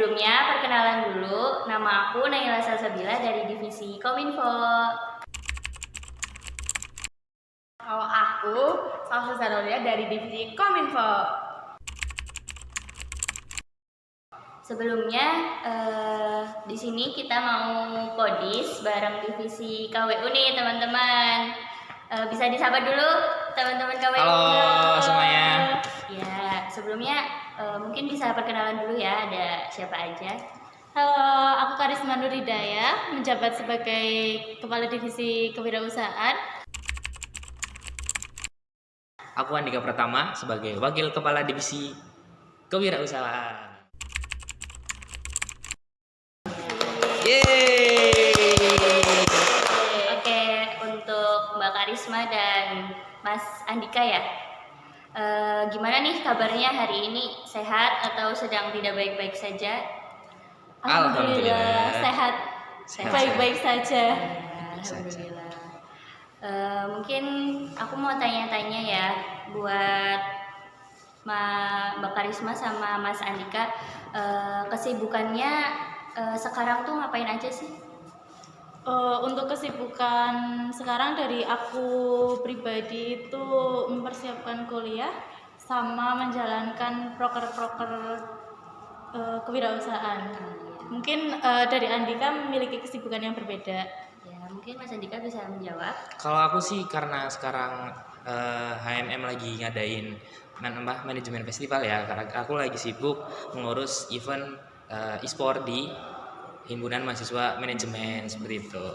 sebelumnya perkenalan dulu, nama aku Naila Salsabila dari Divisi Kominfo. Kalau aku, Salsa Zarolia dari Divisi Kominfo. Sebelumnya, di sini kita mau kodis bareng Divisi KWU nih teman-teman. Bisa disapa dulu teman-teman KWU. Halo semuanya. Ya, sebelumnya mungkin bisa perkenalan dulu ya, ada siapa aja. Halo, aku Karisma Nur Hidayah, menjabat sebagai Kepala Divisi Kewirausahaan. Aku Andika Pratama sebagai Wakil Kepala Divisi Kewirausahaan. Yeay. Oke, untuk Mbak Karisma dan Mas Andika ya. Gimana nih kabarnya hari ini? Sehat atau sedang tidak baik-baik saja? Alhamdulillah. Sehat. Sehat. Baik-baik saja. Alhamdulillah. Mungkin aku mau tanya-tanya ya buat Mbak Karisma sama Mas Andika, kesibukannya sekarang tuh ngapain aja sih? Untuk kesibukan sekarang dari aku pribadi itu mempersiapkan kuliah sama menjalankan proker-proker kewirausahaan. Mungkin dari Andika memiliki kesibukan yang berbeda. Ya, mungkin Mas Andika bisa menjawab. Kalau aku sih karena sekarang HMM lagi ngadain manajemen festival ya, karena aku lagi sibuk mengurus event e-sport di Himpunan Mahasiswa Manajemen seperti itu.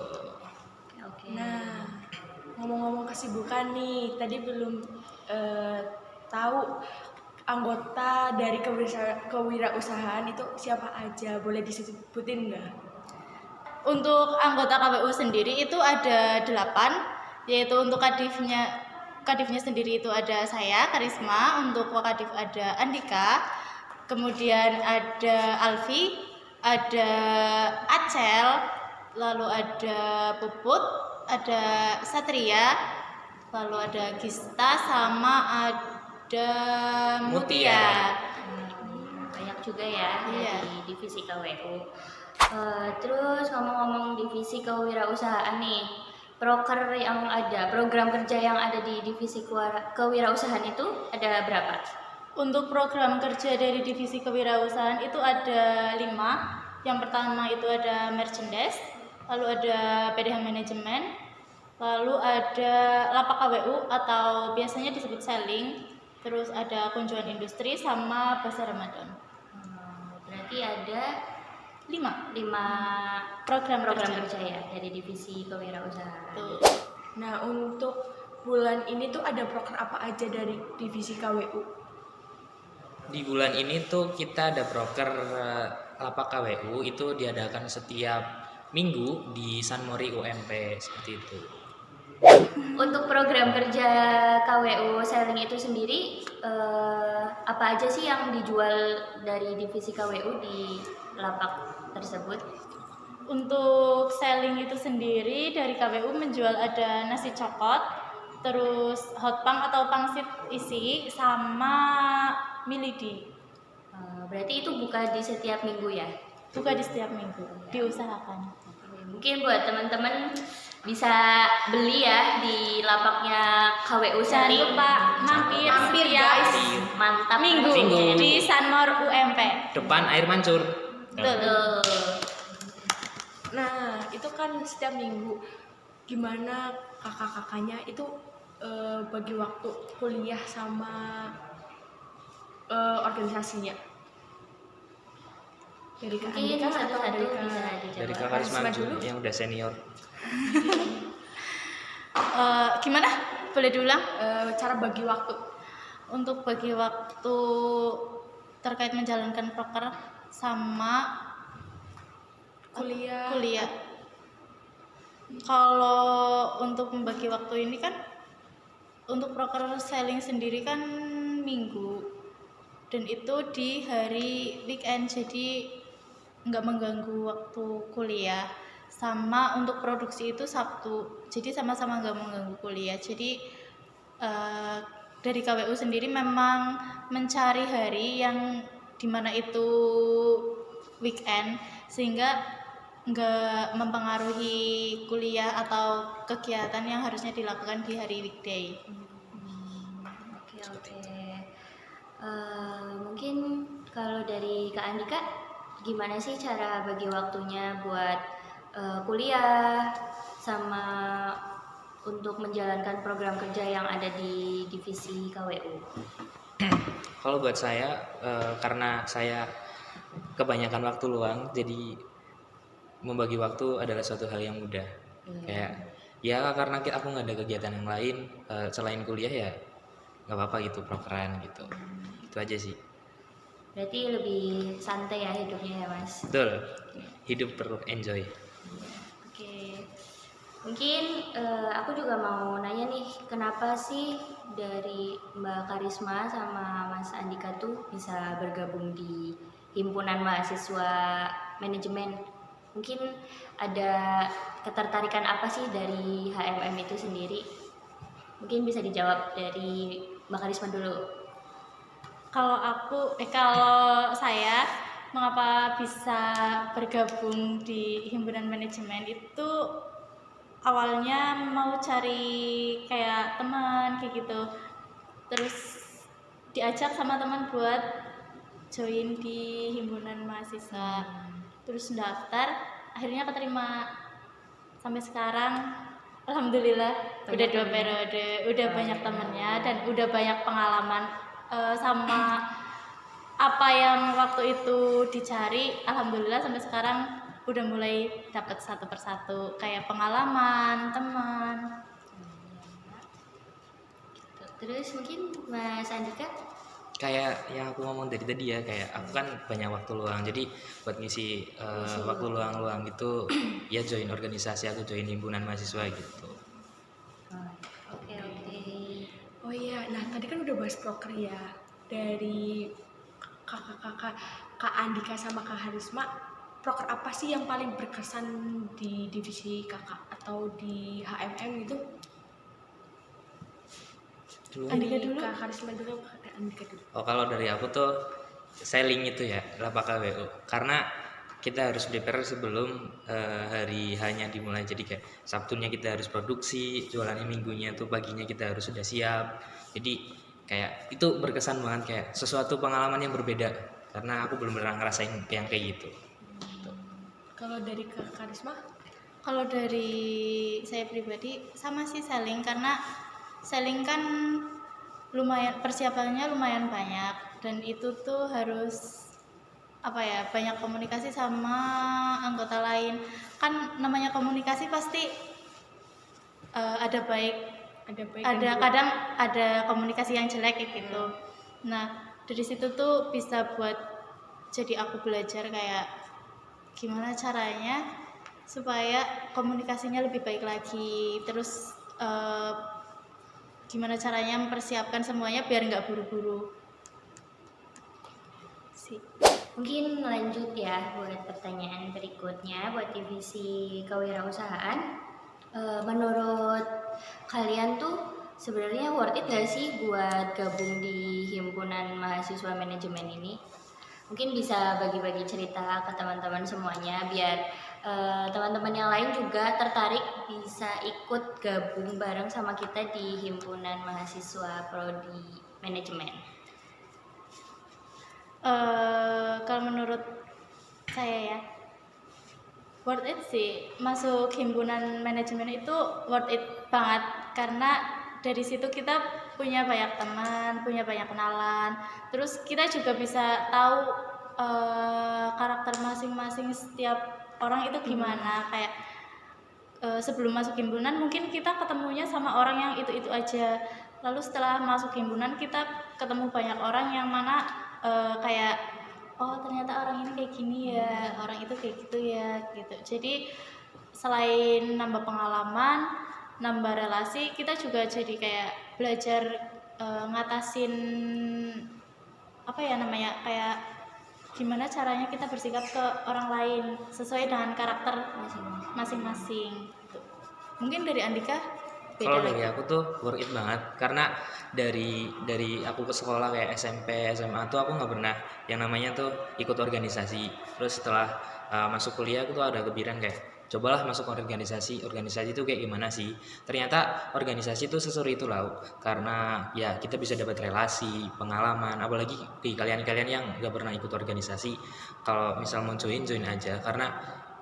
Oke. Nah, ngomong-ngomong kesibukan nih, tadi belum tahu anggota dari kewirausahaan itu siapa aja, boleh disebutin nggak? Untuk anggota KWU sendiri itu ada 8, yaitu untuk kadifnya sendiri itu ada saya, Karisma, untuk wakadif ada Andika, kemudian ada Alfi, ada Acel, lalu ada Puput, ada Satria, lalu ada Gista, sama ada Mutia. Banyak juga ya Iya. dari divisi KWU. Terus ngomong-ngomong divisi kewirausahaan nih, program kerja yang ada di divisi kewirausahaan itu ada berapa? Untuk program kerja dari divisi kewirausahaan itu ada 5. Yang pertama itu ada merchandise, lalu ada PDH manajemen, lalu ada lapak KWU atau biasanya disebut selling, terus ada kunjungan industri sama pasar Ramadan. Berarti ada 5 program kerja ya dari divisi kewirausahaan. Tuh. Nah, untuk bulan ini tuh ada proker apa aja dari divisi KWU? Di bulan ini tuh kita ada proker lapak KWU itu diadakan setiap minggu di San Mori UMP seperti itu. Untuk program kerja KWU selling itu sendiri, apa aja sih yang dijual dari divisi KWU di lapak tersebut? Untuk selling itu sendiri dari KWU menjual ada nasi coklat, terus hotpang atau pangsit isi, sama milidi. Berarti itu buka di setiap minggu ya? Buka di setiap minggu, diusahakan. Mungkin buat teman-teman bisa beli ya di lapaknya KWU Jangan selling. lupa mampir setiap guys, mantap minggu Minggu. di Sanmor UMP. Depan air mancur. Betul. Nah, itu kan setiap minggu. Gimana kakak-kakaknya itu bagi waktu kuliah sama organisasinya? Dari Kak Mungkin Andika atau satu-satu dari bisa Kak dijawab. Dari Kak Karisma Karisma dulu. yang udah senior. Gimana? Boleh diulang? Cara bagi waktu. Untuk bagi waktu terkait menjalankan proker sama kuliah. Kalau untuk membagi waktu ini kan untuk proker selling sendiri kan minggu, dan itu di hari weekend, jadi nggak mengganggu waktu kuliah. Sama untuk produksi itu Sabtu, jadi sama-sama nggak mengganggu kuliah. Jadi dari KWU sendiri memang mencari hari yang dimana itu weekend sehingga nggak mempengaruhi kuliah atau kegiatan yang harusnya dilakukan di hari weekday. Oke, oke. Mungkin kalau dari Kak Andika, gimana sih cara bagi waktunya buat kuliah sama untuk menjalankan program kerja yang ada di divisi KWU? Kalau buat saya, karena saya kebanyakan waktu luang, jadi membagi waktu adalah suatu hal yang mudah. Kayak ya karena aku nggak ada kegiatan yang lain selain kuliah, ya nggak apa-apa gitu, prokeran gitu. Itu aja sih. Berarti lebih santai ya hidupnya ya Mas? Betul. Hidup perlu enjoy. Oke, mungkin aku juga mau nanya nih, kenapa sih dari Mbak Karisma sama Mas Andika tuh bisa bergabung di Himpunan Mahasiswa Manajemen? Mungkin ada ketertarikan apa sih dari HMM itu sendiri? Mungkin bisa dijawab dari Mbak Karisma dulu. Kalau saya mengapa bisa bergabung di himpunan manajemen itu awalnya mau cari kayak teman kayak gitu, terus diajak sama teman buat join di himpunan mahasiswa, terus daftar, akhirnya keterima sampai sekarang. Alhamdulillah udah 2 periode, udah banyak temennya dan udah banyak pengalaman sama apa yang waktu itu dicari. Alhamdulillah sampai sekarang udah mulai dapat satu persatu kayak pengalaman teman. Terus mungkin Mas Andika? Kayak yang aku ngomong dari tadi ya, kayak aku kan banyak waktu luang, jadi buat ngisi waktu luang gitu ya join organisasi, aku join himpunan mahasiswa gitu. Oke. Oh iya, nah tadi kan udah bahas proker ya. Dari kakak-kakak Kak Andika sama Kak Harisma, proker apa sih yang paling berkesan di divisi kakak atau di HMM gitu? Andika dulu. Kak Harisma dulu, Kak Andika dulu. Oh, kalau dari aku tuh selling itu ya, Lapa KWU, karena kita harus prepare sebelum hari hanya dimulai. Jadi kayak Sabtunya kita harus produksi, jualannya minggunya tuh paginya kita harus sudah siap. Jadi kayak itu berkesan banget, kayak sesuatu pengalaman yang berbeda karena aku belum pernah ngerasain yang kayak gitu. Kalau dari Kak Harisma? Kalau dari saya pribadi sama sih selling, karena selling kan lumayan persiapannya lumayan banyak dan itu tuh harus apa ya, banyak komunikasi sama anggota lain. Kan namanya komunikasi pasti ada kadang ada komunikasi yang jelek gitu. Nah, dari situ tuh bisa buat jadi aku belajar kayak gimana caranya supaya komunikasinya lebih baik lagi, terus gimana caranya mempersiapkan semuanya biar nggak buru-buru sih. Mungkin lanjut ya buat pertanyaan berikutnya buat divisi kewirausahaan. Menurut kalian tuh sebenarnya worth it gak sih buat gabung di himpunan mahasiswa manajemen ini? Mungkin bisa bagi-bagi cerita ke teman-teman semuanya biar teman-teman yang lain juga tertarik bisa ikut gabung bareng sama kita di himpunan mahasiswa prodi manajemen. Kalau menurut saya ya worth it sih, masuk himpunan manajemen itu worth it banget karena dari situ kita punya banyak teman, punya banyak kenalan, terus kita juga bisa tahu karakter masing-masing setiap orang itu gimana. Kayak sebelum masuk himpunan mungkin kita ketemunya sama orang yang itu-itu aja, lalu setelah masuk himpunan kita ketemu banyak orang yang mana kayak oh ternyata orang ini kayak gini ya, orang itu kayak gitu ya gitu. Jadi selain nambah pengalaman, nambah relasi, kita juga jadi kayak belajar ngatasin apa ya namanya, kayak gimana caranya kita bersikap ke orang lain sesuai dengan karakter masing-masing gitu. Mungkin dari Andika? Kalau beda dari lagi. aku tuh worth it banget karena dari aku ke sekolah kayak SMP, SMA tuh aku nggak pernah yang namanya tuh ikut organisasi. Terus setelah masuk kuliah aku tuh ada kepikiran kayak cobalah masuk organisasi. Organisasi itu kayak gimana sih? Ternyata organisasi itu seseru itu loh karena ya kita bisa dapat relasi, pengalaman. Apalagi di kalian-kalian yang nggak pernah ikut organisasi, kalau misal mau join aja karena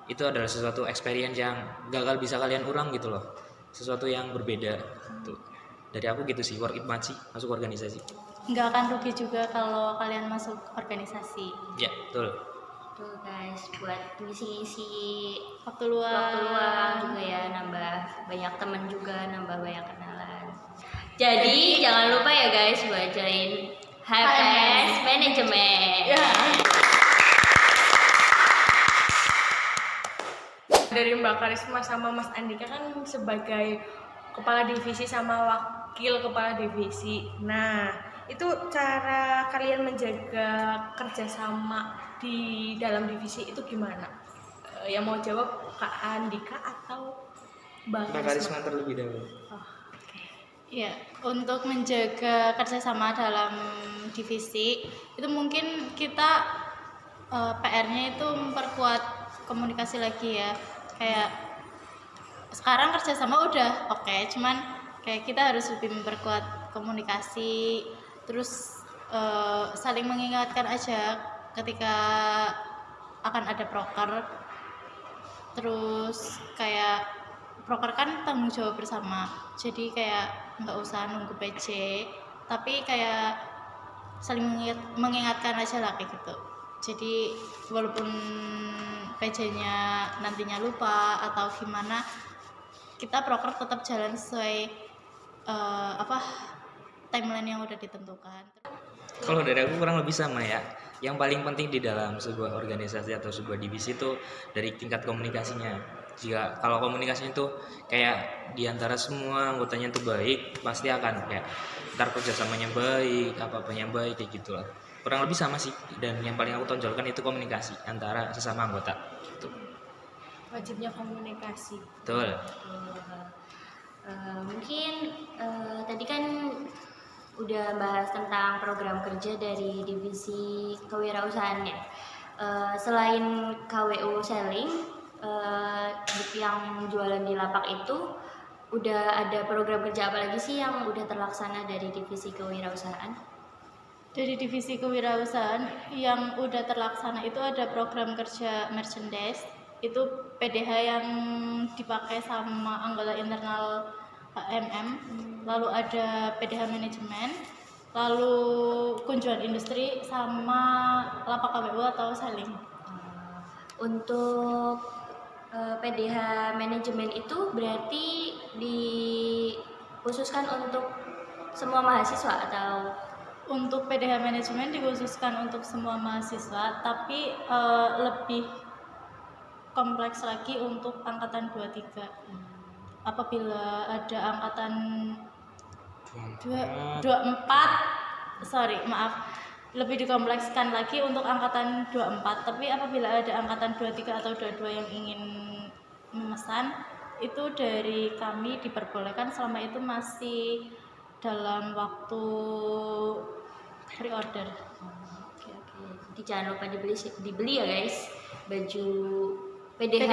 itu adalah sesuatu experience yang gagal bisa kalian ulang gitu loh, sesuatu yang berbeda tuh. Dari aku gitu sih, worth it banget sih masuk organisasi. Nggak akan rugi juga kalau kalian masuk organisasi. Ya betul. Tuh guys, buat ngisi-ngisi Waktu luang. waktu luang juga ya, nambah banyak temen juga, nambah banyak kenalan. Jadi jangan lupa ya guys buat join HMS Manajemen. Ya. Dari Mbak Karisma sama Mas Andika kan sebagai kepala divisi sama wakil kepala divisi. Nah, itu cara kalian menjaga kerjasama di dalam divisi itu gimana? Yang mau jawab Kak Andika atau Mbak Karisma? terlebih dahulu. Ya, untuk menjaga kerjasama dalam divisi itu mungkin kita PR-nya itu memperkuat komunikasi lagi ya. Kayak sekarang kerjasama udah oke, cuman kayak kita harus lebih memperkuat komunikasi, terus saling mengingatkan aja ketika akan ada proker. Terus kayak proker kan tanggung jawab bersama, jadi kayak nggak usah nunggu PC, tapi kayak saling mengingatkan aja lah kayak gitu. Jadi walaupun PC-nya nantinya lupa atau gimana, kita proker tetap jalan sesuai timeline yang udah ditentukan. Kalau dari aku kurang lebih sama ya. Yang paling penting di dalam sebuah organisasi atau sebuah divisi itu dari tingkat komunikasinya. Jika kalau komunikasinya itu kayak diantara semua anggotanya itu baik, pasti akan kayak ntar kerjasamanya baik, apa-apanya baik kayak gitulah. Kurang lebih sama sih. Dan yang paling aku tonjolkan itu komunikasi antara sesama anggota. Gitu. Wajibnya komunikasi. Betul. Mungkin tadi kan udah bahas tentang program kerja dari divisi kewirausahaan ya. Selain KWU selling, yang jualan di lapak itu udah ada program kerja apa lagi sih yang udah terlaksana dari divisi kewirausahaan? Dari divisi kewirausahaan yang udah terlaksana itu ada program kerja merchandise, itu PDH yang dipakai sama anggota internal HMM, lalu ada PDH manajemen, lalu kunjungan industri sama lapak KWU atau selling. Untuk PDH manajemen itu berarti dikhususkan untuk semua mahasiswa atau? Untuk PDH manajemen dikhususkan untuk semua mahasiswa, tapi lebih kompleks lagi untuk angkatan 23. Apabila ada angkatan 24, sorry maaf, lebih dikomplekskan lagi untuk angkatan 24. Tapi apabila ada angkatan 23 atau 22 yang ingin memesan, itu dari kami diperbolehkan selama itu masih dalam waktu pre-order. Oke. Jadi jangan lupa dibeli ya guys baju PDH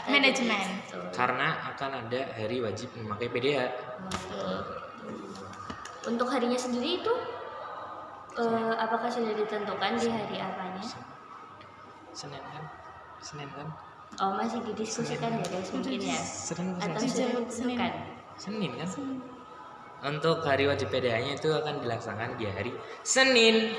manajemen. Betul. Karena akan ada hari wajib memakai PDH. Betul. Untuk harinya sendiri itu apakah sudah ditentukan di hari apanya? Senin kan? Oh, masih didiskusikan ya guys mungkin ya? Senin Atau Senin. sudah ditentukan? Senin kan? Untuk hari wajib PDH-nya itu akan dilaksanakan di hari Senin.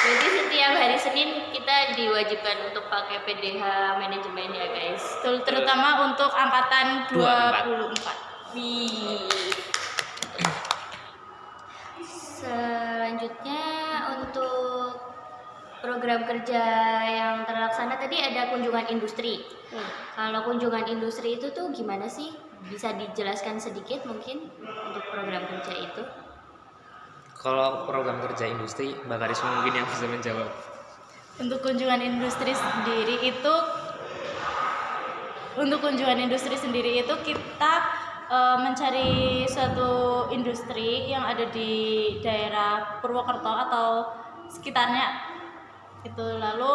Jadi setiap hari Senin kita diwajibkan untuk pakai PDH manajemen ya guys. Terutama untuk angkatan 24. Wih. Selanjutnya untuk program kerja yang terlaksana tadi ada kunjungan industri. Kalau kunjungan industri itu tuh gimana sih? Bisa dijelaskan sedikit mungkin untuk program kerja itu? Kalau program kerja industri, Mbak Karisma mungkin yang bisa menjawab. Untuk kunjungan industri sendiri itu untuk kunjungan industri sendiri itu kita mencari suatu industri yang ada di daerah Purwokerto atau sekitarnya itu, lalu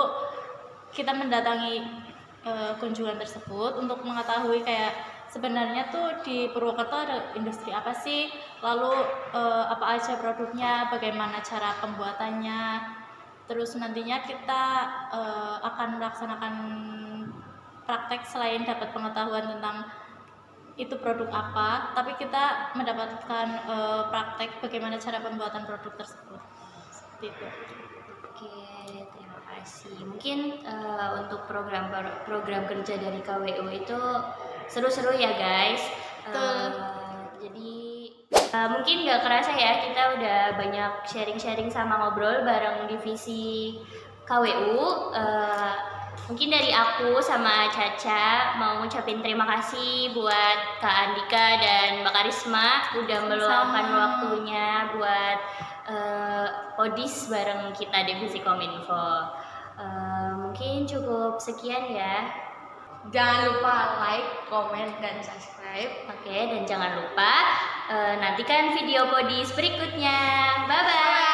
kita mendatangi kunjungan tersebut untuk mengetahui kayak sebenarnya tuh di Purwokerto ada industri apa sih, lalu apa aja produknya, bagaimana cara pembuatannya. Terus nantinya kita akan melaksanakan praktek selain dapat pengetahuan tentang itu produk apa, tapi kita mendapatkan praktek bagaimana cara pembuatan produk tersebut. Seperti itu. Oke, terima kasih. Mungkin untuk program kerja dari KWU itu seru-seru ya guys. Betul. Jadi mungkin nggak kerasa ya kita udah banyak sharing-sharing sama ngobrol bareng divisi KWU. Mungkin dari aku sama Caca mau ngucapin terima kasih buat Kak Andika dan Mbak Karisma udah meluangkan waktunya buat Podis bareng kita divisi Kominfo. Mungkin cukup sekian ya. Jangan lupa like, komen, dan subscribe. Oke, dan jangan lupa nantikan video Podis berikutnya. Bye-bye.